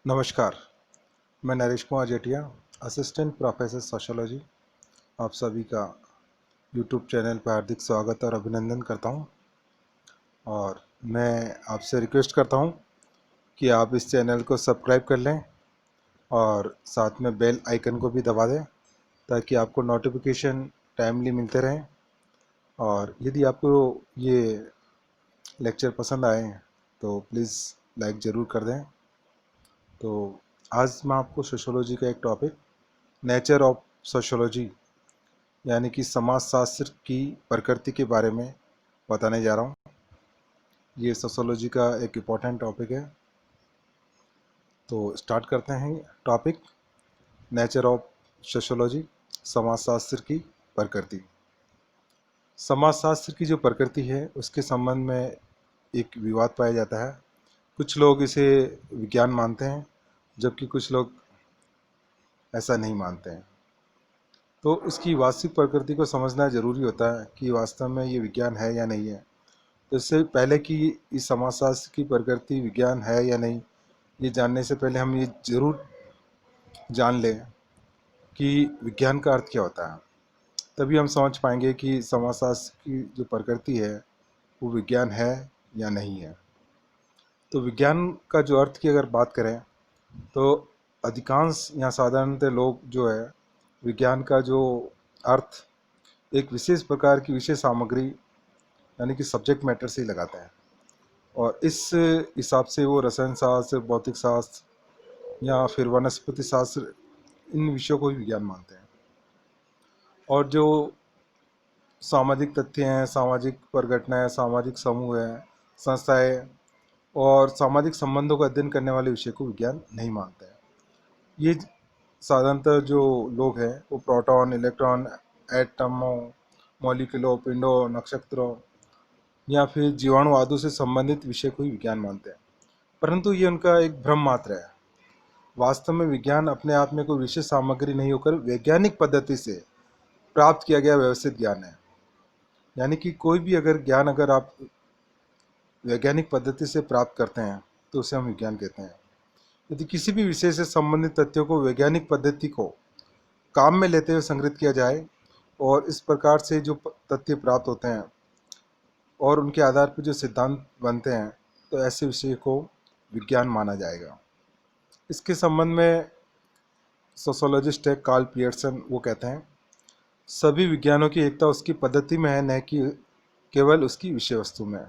नमस्कार। मैं Naresh Kumar जेठिया, assistant professor sociology, आप सभी का यूट्यूब चैनल पर हार्दिक स्वागत और अभिनंदन करता हूं। और मैं आपसे रिक्वेस्ट करता हूं कि आप इस चैनल को सब्सक्राइब कर लें और साथ में बेल आइकन को भी दबा दें ताकि आपको नोटिफिकेशन टाइमली मिलते रहें। और यदि आपको ये लेक्चर पसंद आए तो प्लीज़ लाइक ज़रूर कर दें। तो आज मैं आपको सोशियोलॉजी का एक टॉपिक नेचर ऑफ सोशियोलॉजी यानी कि समाजशास्त्र की प्रकृति के बारे में बताने जा रहा हूँ। ये सोशियोलॉजी का एक इम्पॉर्टेंट टॉपिक है। तो स्टार्ट करते हैं टॉपिक नेचर ऑफ सोशियोलॉजी, समाजशास्त्र की प्रकृति। समाजशास्त्र की जो प्रकृति है उसके संबंध में एक विवाद पाया जाता है। कुछ लोग इसे विज्ञान मानते हैं जबकि कुछ लोग ऐसा नहीं मानते हैं। तो इसकी वास्तविक प्रकृति को समझना ज़रूरी होता है कि वास्तव में ये विज्ञान है या नहीं है। तो इससे पहले कि इस समाजशास्त्र की प्रकृति विज्ञान है या नहीं, ये जानने से पहले हम ये ज़रूर जान लें कि विज्ञान का अर्थ क्या होता है। तभी हम समझ पाएंगे कि समाजशास्त्र की जो प्रकृति है वो विज्ञान है या नहीं है। तो विज्ञान का जो अर्थ की अगर बात करें तो अधिकांश या साधारणतः लोग जो है विज्ञान का जो अर्थ एक विशेष प्रकार की विशेष सामग्री यानी कि सब्जेक्ट मैटर से ही लगाते हैं। और इस हिसाब से वो रसायन शास्त्र, भौतिक शास्त्र या फिर वनस्पति शास्त्र, इन विषयों को ही विज्ञान मानते हैं। और जो सामाजिक तथ्य हैं, सामाजिक परिघटनाएं, सामाजिक समूह हैं, संस्थाएं और सामाजिक संबंधों का अध्ययन करने वाले विषय को विज्ञान नहीं मानते हैं। ये साधारणतः जो लोग हैं वो प्रोटॉन, इलेक्ट्रॉन, एटमों, मॉलिक्यूलों, पिंडों, नक्षत्रों या फिर जीवाणु आदि से संबंधित विषय को ही विज्ञान मानते हैं। परंतु ये उनका एक भ्रम मात्र है। वास्तव में विज्ञान अपने आप में कोई विशेष सामग्री नहीं होकर वैज्ञानिक पद्धति से प्राप्त किया गया व्यवस्थित ज्ञान है। यानी कि कोई भी अगर ज्ञान अगर आप वैज्ञानिक पद्धति से प्राप्त करते हैं तो उसे हम विज्ञान कहते हैं। यदि किसी भी विषय से संबंधित तथ्यों को वैज्ञानिक पद्धति को काम में लेते हुए संग्रहित किया जाए और इस प्रकार से जो तथ्य प्राप्त होते हैं और उनके आधार पर जो सिद्धांत बनते हैं तो ऐसे विषय को विज्ञान माना जाएगा। इसके संबंध में सोशियोलॉजिस्ट है कार्ल पियर्सन, वो कहते हैं सभी विज्ञानों की एकता उसकी पद्धति में है, न कि केवल उसकी विषय वस्तु में।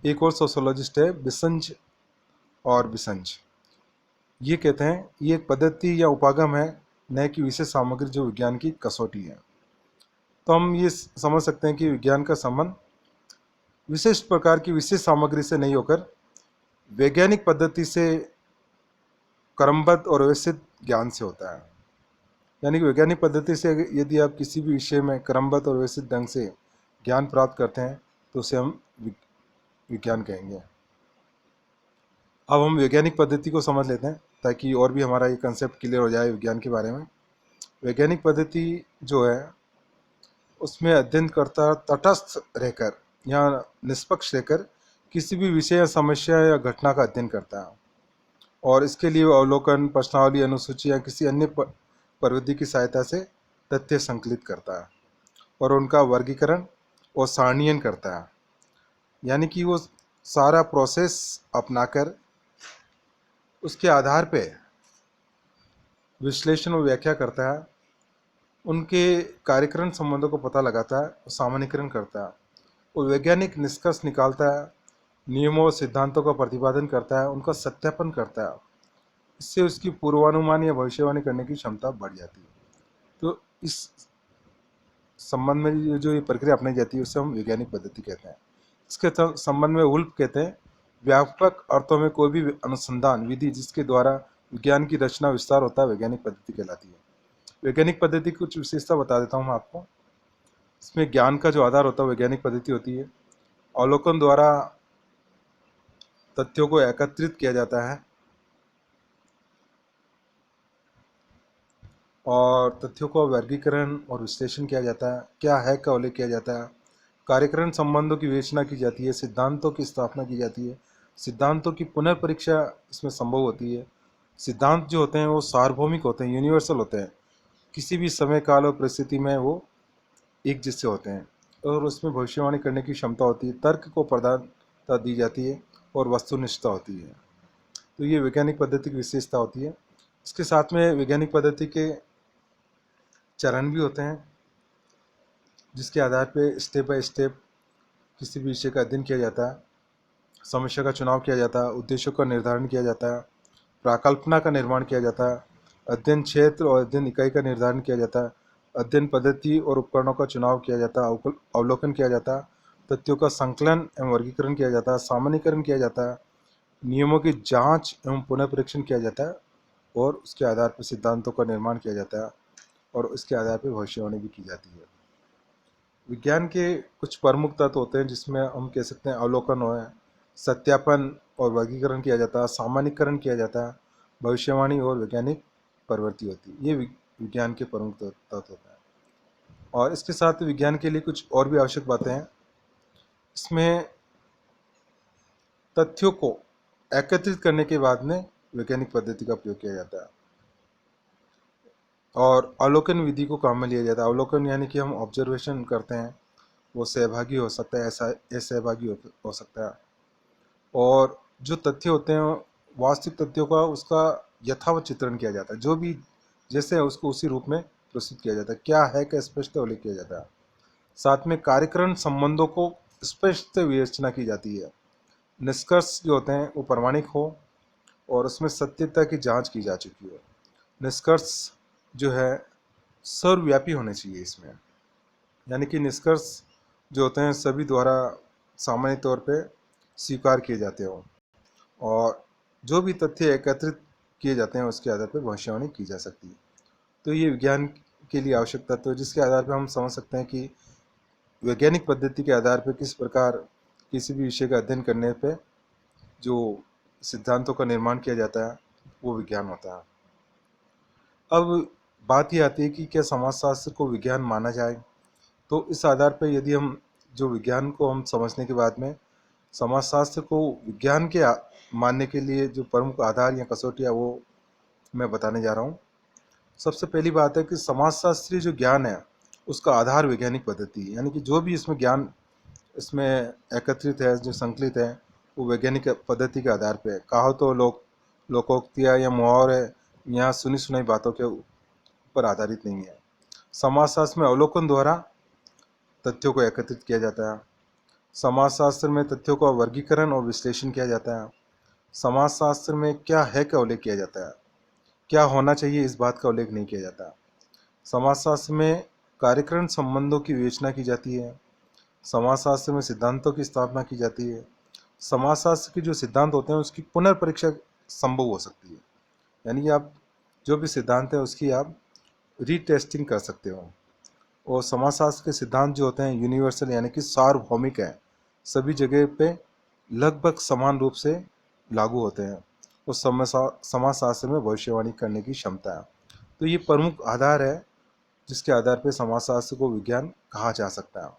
एक और सोशियोलॉजिस्ट है बिसंज और बिसंज, ये कहते हैं ये एक पद्धति या उपागम है, न कि विशेष सामग्री जो विज्ञान की कसौटी है। तो हम ये समझ सकते हैं कि विज्ञान का संबंध विशेष प्रकार की विशेष सामग्री से नहीं होकर वैज्ञानिक पद्धति से क्रमबद्ध और व्यवस्थित ज्ञान से होता है। यानी कि वैज्ञानिक पद्धति से यदि आप किसी भी विषय में क्रमबद्ध और व्यवस्थित ढंग से ज्ञान प्राप्त करते हैं तो उसे हम विज्ञान कहेंगे। अब हम वैज्ञानिक पद्धति को समझ लेते हैं ताकि और भी हमारा ये कंसेप्ट क्लियर हो जाए विज्ञान के बारे में। वैज्ञानिक पद्धति जो है उसमें अध्ययनकर्ता तटस्थ रहकर या निष्पक्ष रहकर किसी भी विषय या समस्या या घटना का अध्ययन करता है और इसके लिए अवलोकन, प्रश्नावली, अनुसूची या किसी अन्य प्रविधि की सहायता से तथ्य संकलित करता है और उनका वर्गीकरण और सारणीयन करता है। यानी कि वो सारा प्रोसेस अपनाकर उसके आधार पे विश्लेषण और व्याख्या करता है, उनके कार्यक्रम संबंधों को पता लगाता है, सामान्यीकरण करता है और वैज्ञानिक निष्कर्ष निकालता है, नियमों और सिद्धांतों का प्रतिपादन करता है, उनका सत्यापन करता है। इससे उसकी पूर्वानुमान या भविष्यवाणी करने की क्षमता बढ़ जाती है। तो इस संबंध में जो ये प्रक्रिया अपनाई जाती है उसे हम वैज्ञानिक पद्धति कहते हैं। इसके संबंध में वुल्फ कहते हैं व्यापक अर्थों में कोई भी अनुसंधान विधि जिसके द्वारा विज्ञान की रचना विस्तार होता है वैज्ञानिक पद्धति कहलाती है। वैज्ञानिक पद्धति की कुछ विशेषता बता देता हूँ मैं आपको। इसमें ज्ञान का जो आधार होता है वैज्ञानिक पद्धति होती है। अवलोकन द्वारा तथ्यों को एकत्रित किया जाता है और तथ्यों का वर्गीकरण और विश्लेषण किया जाता है, क्या है का उल्लेख किया जाता है, कार्यक्रम संबंधों की विवेचना की जाती है, सिद्धांतों की स्थापना की जाती है, सिद्धांतों की पुनर्परीक्षा इसमें संभव होती है सिद्धांत जो होते हैं वो सार्वभौमिक होते हैं, यूनिवर्सल होते हैं, किसी भी समय काल और परिस्थिति में वो एक जैसे होते हैं और उसमें भविष्यवाणी करने की क्षमता होती है, तर्क को प्रधानता दी जाती है और वस्तुनिष्ठता होती है। तो ये वैज्ञानिक पद्धति की विशेषता होती है। इसके साथ में वैज्ञानिक पद्धति के चरण भी होते हैं, जिसके आधार पे स्टेप बाय स्टेप किसी भी विषय का अध्ययन किया जाता है, समस्या का चुनाव किया जाता है, उद्देश्यों का निर्धारण किया जाता है, प्राकल्पना का निर्माण किया जाता है, अध्ययन क्षेत्र और अध्ययन इकाई का निर्धारण किया जाता है, अध्ययन पद्धति और उपकरणों का चुनाव किया जाता है, अवलोकन किया जाता है, तथ्यों का संकलन एवं वर्गीकरण किया जाता है, सामान्यीकरण किया जाता है, नियमों की जांच एवं पुनः परीक्षण किया जाता है और उसके आधार पर सिद्धांतों का निर्माण किया जाता है और उसके आधार पर भविष्यवाणी भी की जाती है। विज्ञान के कुछ प्रमुख तत्व होते हैं जिसमें हम कह सकते हैं अवलोकन है, सत्यापन और वर्गीकरण किया जाता है, सामान्यीकरण किया जाता है, भविष्यवाणी और वैज्ञानिक प्रवृत्ति होती है। ये विज्ञान के प्रमुख तत्व होते हैं। और इसके साथ विज्ञान के लिए कुछ और भी आवश्यक बातें हैं। इसमें तथ्यों को एकत्रित करने के बाद में वैज्ञानिक पद्धति का प्रयोग किया जाता है और अवलोकन विधि को काम में लिया जाता है। अवलोकन यानी कि हम ऑब्जर्वेशन करते हैं, वो सहभागी हो सकता है, ऐसा असहभागी हो सकता है। और जो तथ्य होते हैं वास्तविक तथ्यों का उसका यथावत चित्रण किया जाता है, जो भी जैसे है उसको उसी रूप में प्रस्तुत किया जाता है, क्या है क्या स्पष्ट उल्लेख किया जाता है। साथ में कार्यक्रम संबंधों को स्पष्ट विवेचना की जाती है, निष्कर्ष जो होते हैं वो प्रामाणिक हो और उसमें सत्यता की जांच की जा चुकी हो। निष्कर्ष जो है सर्वव्यापी होने चाहिए इसमें, यानी कि निष्कर्ष जो होते हैं सभी द्वारा सामान्य तौर पे स्वीकार किए जाते हो और जो भी तथ्य एकत्रित किए जाते हैं उसके आधार पर भविष्यवाणी की जा सकती है। तो ये विज्ञान के लिए आवश्यक तत्व है, जिसके आधार पर हम समझ सकते हैं कि वैज्ञानिक पद्धति के आधार पर किस प्रकार किसी भी विषय का अध्ययन करने पे जो सिद्धांतों का निर्माण किया जाता है वो विज्ञान होता है। अब बात ये आती है कि क्या समाजशास्त्र को विज्ञान माना जाए। तो इस आधार पर यदि हम जो विज्ञान को हम समझने के बाद में समाजशास्त्र को विज्ञान के मानने के लिए जो प्रमुख आधार या कसौटियाँ वो मैं बताने जा रहा हूँ। सबसे पहली बात है कि समाजशास्त्रीय जो ज्ञान है उसका आधार वैज्ञानिक पद्धति है, यानी कि जो भी इसमें ज्ञान इसमें एकत्रित है, जो संकलित है, वो वैज्ञानिक पद्धति के आधार पर है। कहो तो लोकोक्तियाँ या मुहावरे यहाँ सुनी सुनाई बातों के ऊपर आधारित नहीं है। समाजशास्त्र में अवलोकन द्वारा तथ्यों को एकत्रित किया जाता है। समाजशास्त्र में तथ्यों का वर्गीकरण और विश्लेषण किया जाता है। समाजशास्त्र में क्या है का उल्लेख किया जाता है, क्या होना चाहिए इस बात का उल्लेख नहीं किया जाता। समाजशास्त्र में कार्यक्रम संबंधों की विवेचना की जाती है। समाजशास्त्र में सिद्धांतों की स्थापना की जाती है। समाजशास्त्र के जो सिद्धांत होते हैं उसकी पुनर्परीक्षा संभव हो सकती है, यानी कि आप जो भी सिद्धांत है उसकी आप रीटेस्टिंग कर सकते हो। और समाजशास्त्र के सिद्धांत जो होते हैं यूनिवर्सल यानी कि सार्वभौमिक हैं, सभी जगह पे लगभग समान रूप से लागू होते हैं और समाजशास्त्र में भविष्यवाणी करने की क्षमता है। तो ये प्रमुख आधार है जिसके आधार पर समाजशास्त्र को विज्ञान कहा जा सकता है।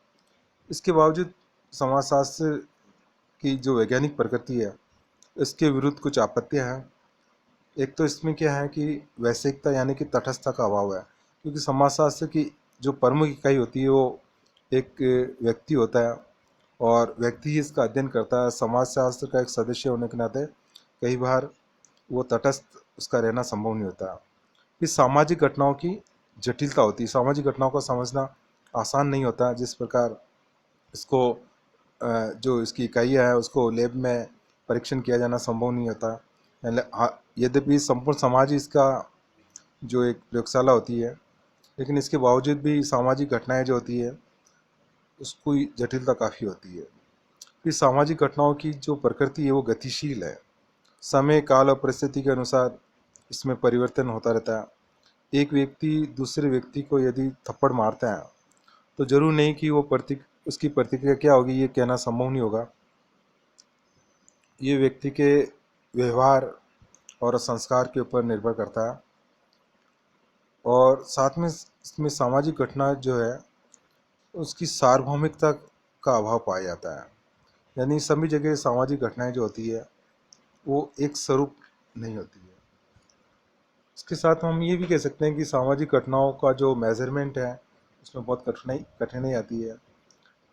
इसके बावजूद समाजशास्त्र की जो वैज्ञानिक प्रकृति है इसके विरुद्ध कुछ आपत्तियां हैं। एक तो इसमें क्या है कि वैश्विकता यानी कि तटस्थता का अभाव है, क्योंकि समाजशास्त्र की जो प्रमुख इकाई होती है वो एक व्यक्ति होता है और व्यक्ति ही इसका अध्ययन करता है। समाजशास्त्र का एक सदस्य होने के नाते कई बार वो तटस्थ उसका रहना संभव नहीं होता। फिर सामाजिक घटनाओं की जटिलता होती है, सामाजिक घटनाओं को समझना आसान नहीं होता। जिस प्रकार इसको जो इसकी इकाइयाँ है उसको लैब में परीक्षण किया जाना संभव नहीं होता। यद्यपि संपूर्ण समाज इसका जो एक प्रयोगशाला होती है, लेकिन इसके बावजूद भी सामाजिक घटनाएं जो होती है उसकी जटिलता काफ़ी होती है। फिर सामाजिक घटनाओं की जो प्रकृति है वो गतिशील है, समय काल और परिस्थिति के अनुसार इसमें परिवर्तन होता रहता है। एक व्यक्ति दूसरे व्यक्ति को यदि थप्पड़ मारता है तो जरूर नहीं कि वो उसकी प्रतिक्रिया क्या होगी ये कहना संभव नहीं होगा। ये व्यक्ति के व्यवहार और संस्कार के ऊपर निर्भर करता है। और साथ में इसमें सामाजिक घटना जो है उसकी सार्वभौमिकता का अभाव पाया जाता है, यानी सभी जगह सामाजिक घटनाएं जो होती है वो एक स्वरूप नहीं होती है। इसके साथ हम ये भी कह सकते हैं कि सामाजिक घटनाओं का जो मेजरमेंट है उसमें बहुत कठिनाई आती है,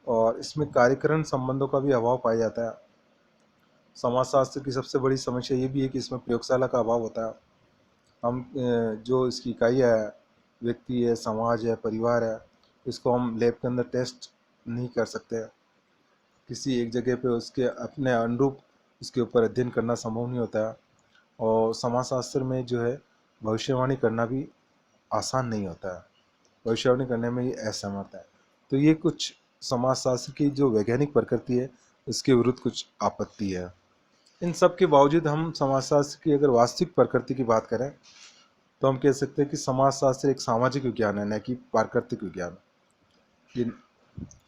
और इसमें कार्यकरण संबंधों का भी अभाव पाया जाता है। समाजशास्त्र की सबसे बड़ी समस्या ये भी है कि इसमें प्रयोगशाला का अभाव होता है। हम जो इसकी इकाई है, व्यक्ति है, समाज है, परिवार है, इसको हम लैब के अंदर टेस्ट नहीं कर सकते। किसी एक जगह पे उसके अपने अनुरूप इसके ऊपर अध्ययन करना संभव नहीं होता है, और समाजशास्त्र में जो है भविष्यवाणी करना भी आसान नहीं होता है, भविष्यवाणी करने में ये असमर्थ है। तो ये कुछ समाजशास्त्र की जो वैज्ञानिक प्रकृति है इसके विरुद्ध कुछ आपत्ति है। इन सब के बावजूद हम समाजशास्त्र की अगर वास्तविक प्रकृति की बात करें तो हम कह सकते हैं कि समाजशास्त्र एक सामाजिक विज्ञान है, न कि प्राकृतिक विज्ञान। ये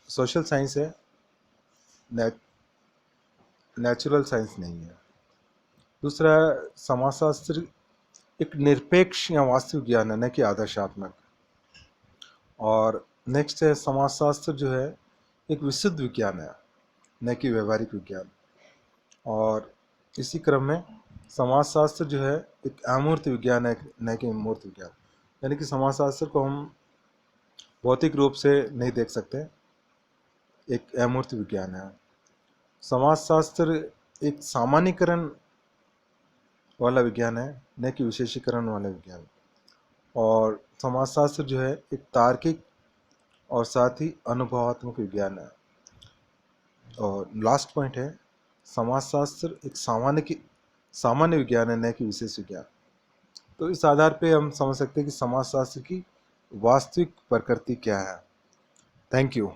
सोशल साइंस है, नेचुरल साइंस नहीं है। दूसरा, समाजशास्त्र एक निरपेक्ष या वास्तविक विज्ञान है, न कि आदर्शात्मक। और नेक्स्ट है, समाजशास्त्र जो है एक विशुद्ध विज्ञान है, न कि व्यवहारिक विज्ञान। और इसी क्रम में समाजशास्त्र जो है एक अमूर्त विज्ञान है, न कि मूर्त विज्ञान। यानी कि समाजशास्त्र को हम भौतिक रूप से नहीं देख सकते, एक अमूर्त विज्ञान है। समाजशास्त्र एक सामान्यीकरण वाला विज्ञान है, न कि विशेषीकरण वाला विज्ञान। और समाजशास्त्र जो है एक तार्किक और साथ ही अनुभवात्मक विज्ञान है। और लास्ट पॉइंट है, समाजशास्त्र एक सामान्य विज्ञान है, न कि विशेष विज्ञान। तो इस आधार पे हम समझ सकते हैं कि समाजशास्त्र की वास्तविक प्रकृति क्या है। Thank you.